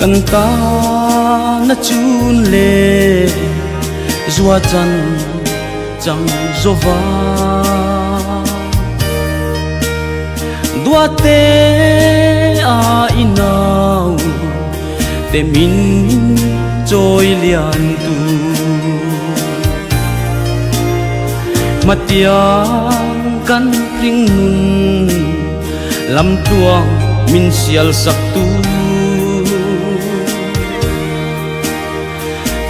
Kan ta na chun le zua chan chẳng zova dua te a inau te min trôi lian tu matiang kan ring nun lam tuang min sial sak tu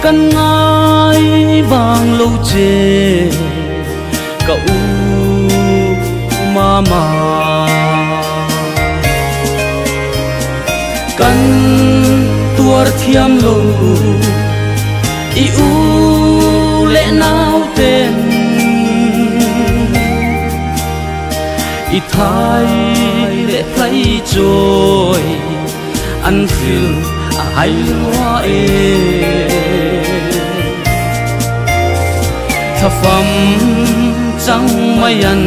kan ngai bang lâu chê cậu mama kan tuar thiam lâu i u lệ nào tên i thái lệ thấy trôi ăn phiêu ai loa e thà phẩm chẳng may ăn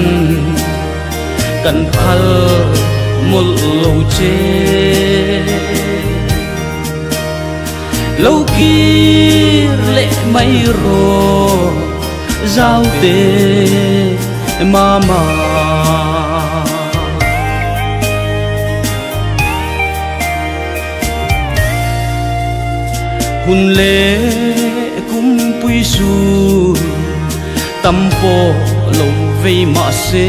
cần phal một lâu chê lâu kia lệ mây rô giao tê mama hun lệ cũng pui su tâm po lâu vây mà se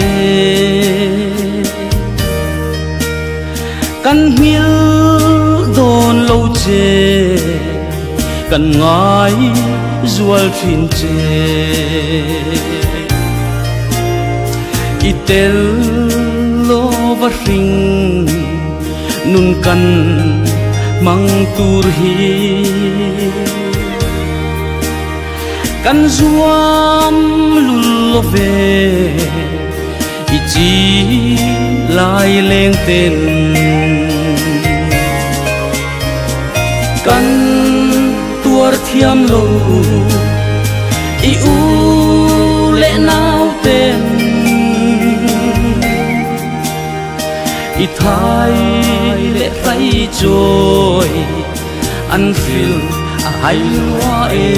căn miêu đồn lâu chê căn ngái dual phin chê itel lo va ring nun căn mang tur hi kan zuam lulo ve ichi lai leng ten kan tuar thiam lo i u lệ nào ten i thái lệ thấy trôi ăn phiêu ai loa e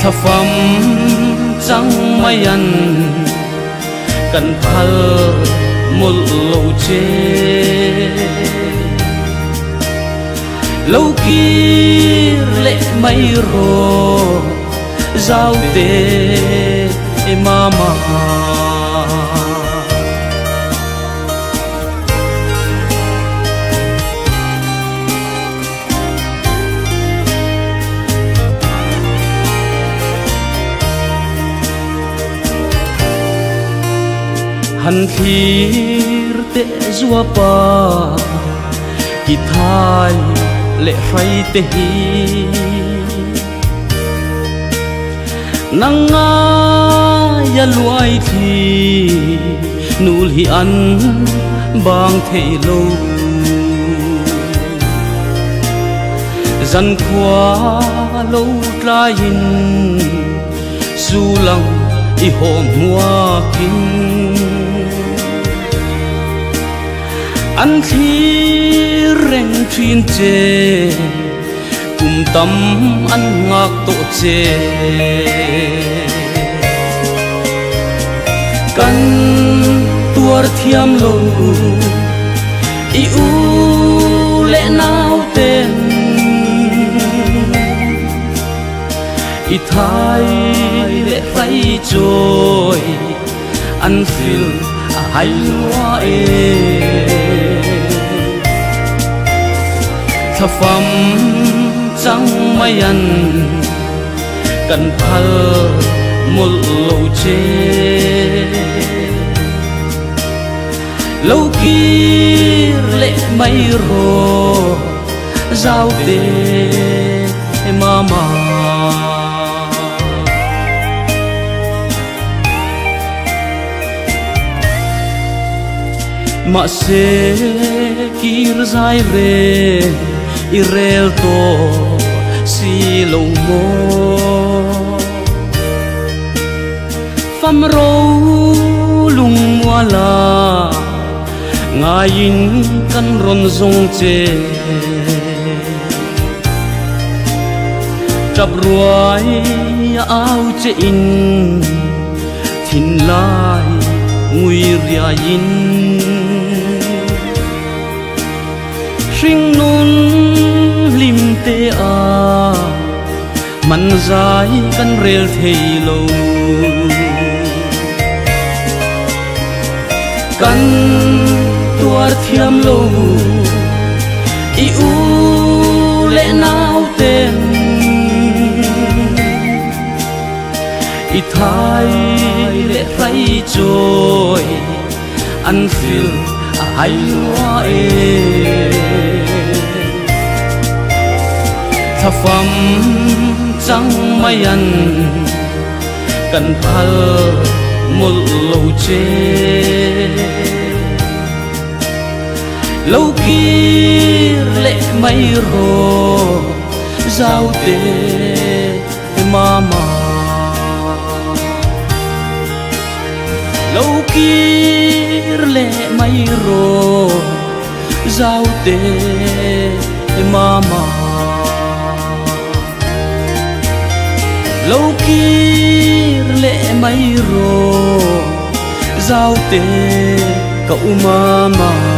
thà phẩm chẳng may ăn cần phal một lâu chê lâu kia lệ mây rô giao tê mama han thir te zua pa ki thai lệ phai te hi nang ya luai thi nul hi an bang thei lo zan khwa lo trai hin su lang i hom mua kin ăn thi rèn chuyên chê cùng tâm ăn ngạc tổ chê căn tuar thiam lâu i u lệ nào tên i thái lệ thấy trôi ăn phiêu ai loa e thà phẩm chẳng may ăn cần phal một lâu chê lâu kia lệ mây rô giao tê mama ma se kir zai re irel to si lo mo fam ro lung wala ngayin kan ron zong che trap ruai ao che in thin lai ngui ria in ring nun lim te a man zai kan rel thei lo kan tuar thiam lo i u le nau ten i thai le thai joy an feel ai loa e tha pham chang mayan kan phal mul lo che lâu kia lệ mây rồ giao tê mama lâu kia lệ mây rồ giao tê mama lâu kia lệ mây rồ giao tê cậu mama